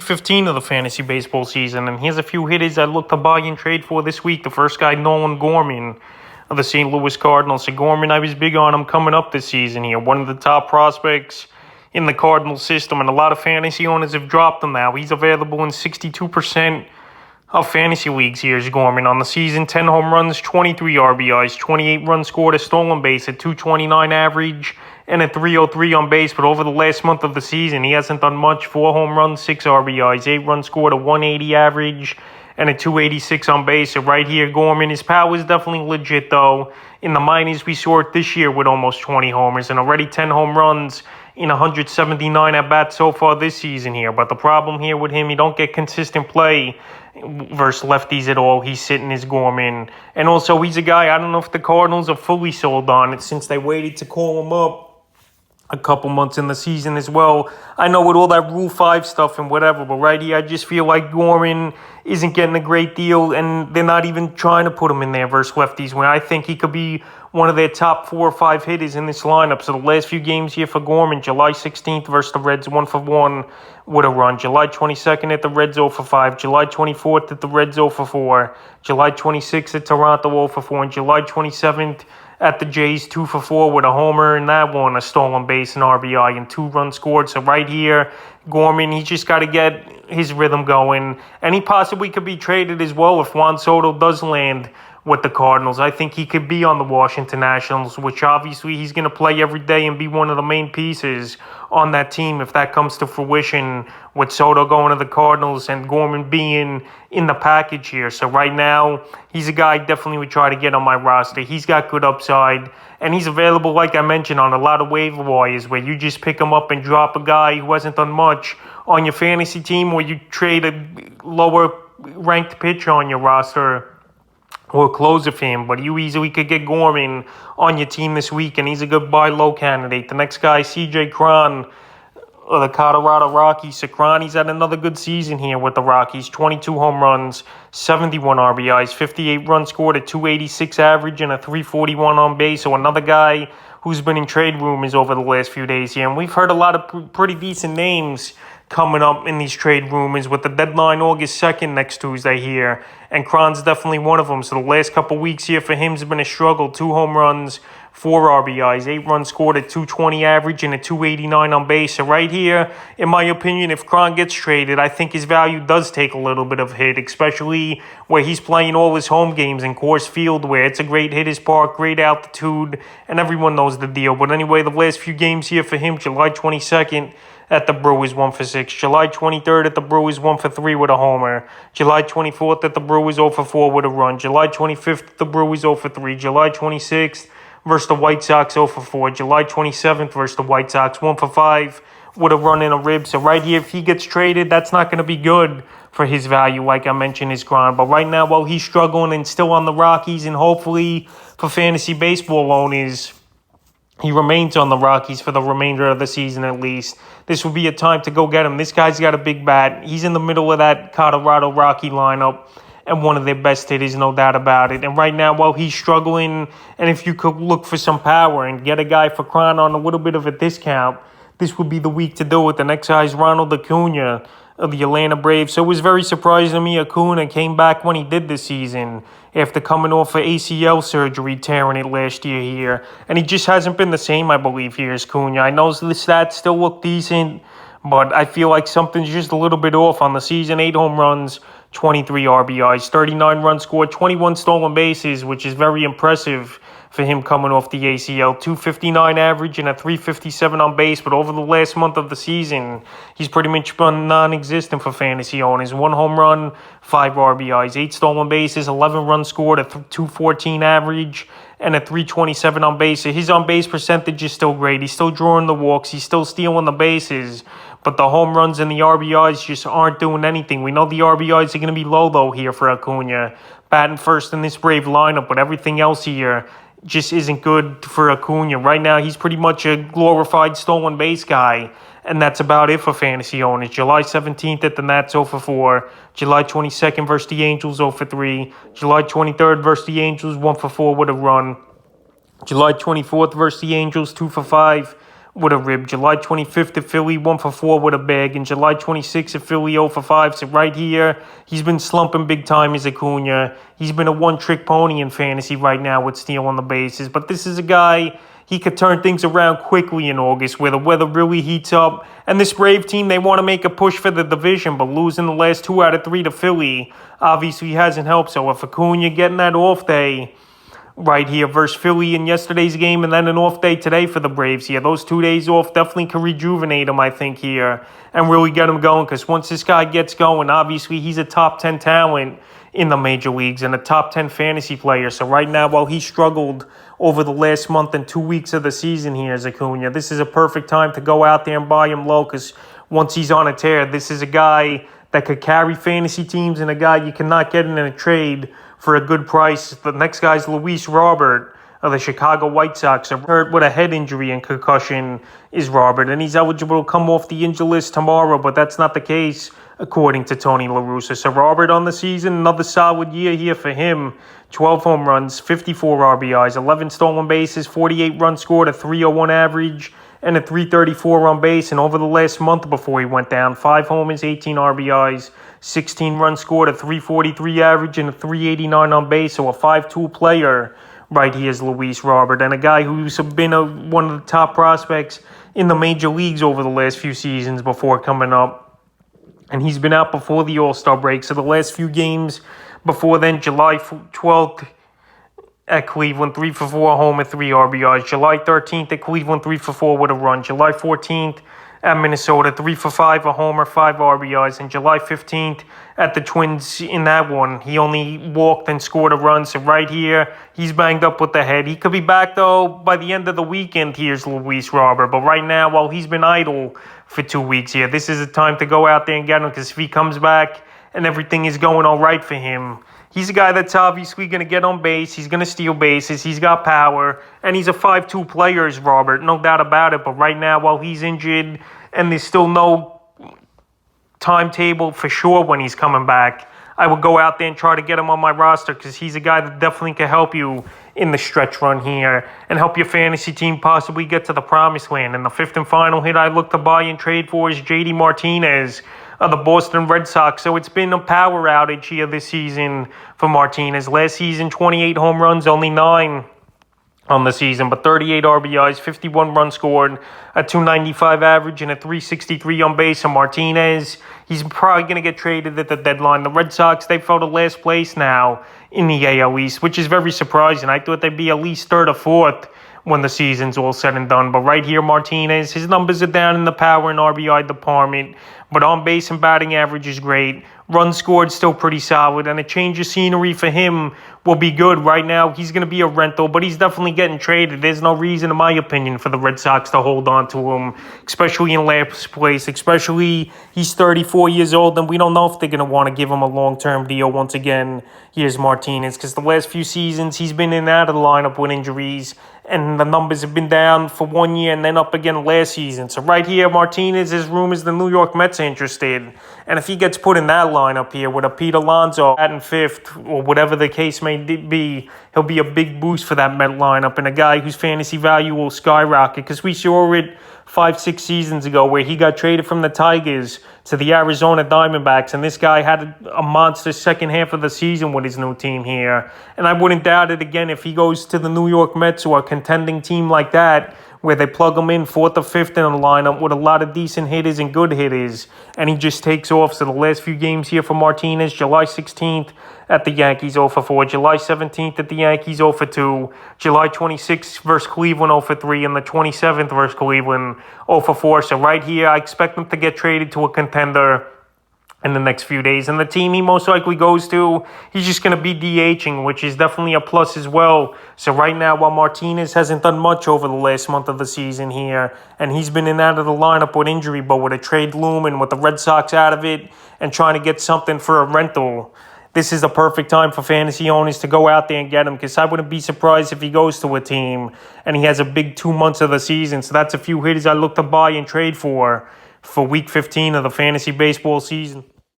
Week 15 of the fantasy baseball season, and here's a few hitters I look to buy and trade for this week. The first guy, Nolan Gorman of the St. Louis Cardinals. So Gorman, I was big on him coming up this season here. One of the top prospects in the Cardinals system, and a lot of fantasy owners have dropped him now. He's available in 62% of fantasy leagues. Here's Gorman on the season: 10 home runs, 23 RBIs, 28 runs scored, a stolen base, a 229 average, and a 303 on base. But over the last month of the season, he hasn't done much. 4 home runs, 6 RBIs, 8 runs scored, a 180 average, and a 286 on base. So right here, Gorman, his power is definitely legit, though. In the minors, we saw it this year with almost 20 homers and already 10 home runs in 179 at-bats so far this season here. But the problem here with him, he don't get consistent play versus lefties at all. He's sitting his Gorman. And also, he's a guy, I don't know if the Cardinals are fully sold on it since they waited to call him up a couple months in the season as well. I know with all that Rule 5 stuff and whatever, but right here, I just feel like Gorman isn't getting a great deal, and they're not even trying to put him in there versus lefties, when I think he could be one of their top 4 or 5 hitters in this lineup. So the last few games here for Gorman: July 16th versus the Reds, 1-for-1 with a run. July 22nd at the Reds, 0-for-5. July 24th at the Reds, 0-for-4. July 26th at Toronto, 0-for-4. And July 27th at the Jays, 2-for-4 with a homer in that one, a stolen base, an RBI, and 2 runs scored. So right here, Gorman, he's just got to get his rhythm going. And he possibly could be traded as well if Juan Soto does land with the Cardinals. I think he could be on the Washington Nationals, which obviously he's going to play every day and be one of the main pieces on that team if that comes to fruition, with Soto going to the Cardinals and Gorman being in the package here. So right now, he's a guy I definitely would try to get on my roster. He's got good upside, and he's available, like I mentioned, on a lot of waiver wires where you just pick him up and drop a guy who hasn't done much on your fantasy team, or you trade a lower ranked pitcher on your roster or close of him. But you easily could get Gorman on your team this week, and he's a good buy low candidate. The next guy, CJ Krohn of the Colorado Rockies. So Krohn, he's had another good season here with the Rockies: 22 home runs, 71 RBIs, 58 runs scored, a 286 average, and a 341 on base. So another guy who's been in trade rumors over the last few days here. And we've heard a lot of pretty decent names coming up in these trade rumors, with the deadline August 2nd next Tuesday here. And Krohn's definitely one of them. So the last couple weeks here for him has been a struggle: 2 home runs, 4 RBIs, 8 runs scored, a 220 average, and a 289 on base. So right here, in my opinion, if Krohn gets traded, I think his value does take a little bit of a hit, especially where he's playing all his home games in Coors Field, where it's a great hitter's park, great altitude, and everyone knows the deal. But anyway, the last few games here for him: July 22nd at the Brewers, 1-for-6. July 23rd at the Brewers, 1-for-3 with a homer. July 24th at the Brewers, 0-for-4 with a run. July 25th at the Brewers, 0-for-3. July 26th versus the White Sox, 0-for-4. July 27th versus the White Sox, 1-for-5 with a run and a rib. So right here, if he gets traded, that's not going to be good for his value, like I mentioned, his grind. But right now, while he's struggling and still on the Rockies, and hopefully for fantasy baseball owners, he remains on the Rockies for the remainder of the season at least, this will be a time to go get him. This guy's got a big bat. He's in the middle of that Colorado Rocky lineup and one of their best hitters, no doubt about it. And right now, while he's struggling, and if you could look for some power and get a guy for Krohn on a little bit of a discount, this would be the week to do it. The next guy is Ronald Acuna of the Atlanta Braves. So it was very surprising to me Acuna came back when he did this season after coming off of ACL surgery, tearing it last year here. And he just hasn't been the same, I believe, here as Acuna. I know the stats still look decent, but I feel like something's just a little bit off on the season. 8 home runs, 23 RBIs, 39 runs scored, 21 stolen bases, which is very impressive for him coming off the ACL. 259 average and a 357 on base. But over the last month of the season, he's pretty much been non-existent for fantasy owners. 1 home run, 5 RBIs, 8 stolen bases, 11 runs scored, a 214 average, and a 327 on base. So his on-base percentage is still great. He's still drawing the walks. He's still stealing the bases. But the home runs and the RBIs just aren't doing anything. We know the RBIs are going to be low, though, here for Acuna, batting first in this Brave lineup. But everything else here just isn't good for Acuna. Right now, he's pretty much a glorified stolen base guy. And that's about it for fantasy owners. July 17th at the Nats, 0-for-4. July 22nd versus the Angels, 0-for-3. July 23rd versus the Angels, 1-for-4 with a run. July 24th versus the Angels, 2-for-5 with a rib. July 25th at Philly, 1 for 4 with a bag. And July 26th at Philly, 0 for 5. So right here, he's been slumping big time as Acuna. He's been a one-trick pony in fantasy right now with stealing the bases. But this is a guy, he could turn things around quickly in August where the weather really heats up. And this Brave team, they want to make a push for the division, but losing the last 2 out of 3 to Philly obviously hasn't helped. So if Acuna getting that off day right here versus Philly in yesterday's game and then an off day today for the Braves here, those 2 days off definitely can rejuvenate him, I think, here and really get him going, because once this guy gets going, obviously he's a top 10 talent in the major leagues and a top 10 fantasy player. So right now, while he struggled over the last month and 2 weeks of the season here as Acuna, this is a perfect time to go out there and buy him low, because once he's on a tear, this is a guy that could carry fantasy teams and a guy you cannot get in a trade for a good price. The next guy's Luis Robert of the Chicago White Sox. Hurt with a head injury and concussion is Robert, and he's eligible to come off the injury list tomorrow, but that's not the case according to Tony La Russa. So Robert on the season, another solid year here for him. 12 home runs, 54 RBIs, 11 stolen bases, 48 runs scored, a 301 average, and a 334 on base. And over the last month before he went down, 5 homers, 18 RBIs, 16 runs scored, a 343 average, and a 389 on base. So a 5-tool player right here is Luis Robert, and a guy who's been one of the top prospects in the major leagues over the last few seasons before coming up. And he's been out before the All-Star break. So the last few games before then, July 12th at Cleveland, 3 for 4, homer, 3 RBIs. July 13th at Cleveland, 3 for 4 with a run. July 14th at Minnesota, 3 for 5, a homer, 5 RBIs. And July 15th at the Twins, in that one, he only walked and scored a run. So right here, he's banged up with the head. He could be back, though, by the end of the weekend. Here's Luis Robert. But right now, while he's been idle for 2 weeks here, this is a time to go out there and get him, because if he comes back and everything is going all right for him, he's a guy that's obviously going to get on base. He's going to steal bases. He's got power. And he's a 5-tool player, is Robert. No doubt about it. But right now, while he's injured and there's still no timetable for sure when he's coming back, I would go out there and try to get him on my roster, because he's a guy that definitely can help you in the stretch run here and help your fantasy team possibly get to the promised land. And the 5th and final hit I look to buy and trade for is JD Martinez of the Boston Red Sox. So it's been a power outage here this season for Martinez. Last season, 28 home runs, only 9 on the season, but 38 RBIs, 51 runs scored, a 295 average, and a 363 on base. And Martinez, he's probably going to get traded at the deadline. The Red Sox, they fell to last place now in the AL East, which is very surprising. I thought they'd be at least 3rd or 4th when the season's all said and done. But right here, Martinez, his numbers are down in the power and RBI department, but on base and batting average is great. Runs scored still pretty solid, and a change of scenery for him will be good. Right now, he's going to be a rental, but he's definitely getting traded. There's no reason, in my opinion, for the Red Sox to hold on to him, especially in last place, especially he's 34 years old, and we don't know if they're going to want to give him a long-term deal once again. Here's Martinez, because the last few seasons, he's been in and out of the lineup with injuries, and the numbers have been down for 1 year and then up again last season. So right here, Martinez, his rumors the New York Mets are interested. And if he gets put in that lineup here with a Pete Alonso at in 5th, or whatever the case may be, he'll be a big boost for that Met lineup, and a guy whose fantasy value will skyrocket, because we saw it 5-6 seasons ago where he got traded from the Tigers to the Arizona Diamondbacks, and this guy had a monster second half of the season with his new team here. And I wouldn't doubt it again if he goes to the New York Mets or a contending team like that, where they plug him in 4th or 5th in the lineup with a lot of decent hitters and good hitters, and he just takes off. So the last few games here for Martinez, July 16th at the Yankees, 0 for 4. July 17th at the Yankees, 0 for 2. July 26th versus Cleveland, 0 for 3. And the 27th versus Cleveland, 0 for 4. So right here, I expect him to get traded to a contender in the next few days. And the team he most likely goes to, he's just going to be DHing, which is definitely a plus as well. So right now, while Martinez hasn't done much over the last month of the season here, and he's been in and out of the lineup with injury, but with a trade looming, with the Red Sox out of it and trying to get something for a rental, this is the perfect time for fantasy owners to go out there and get him, because I wouldn't be surprised if he goes to a team and he has a big 2 months of the season. So that's a few hitters I look to buy and trade for Week 15 of the fantasy baseball season.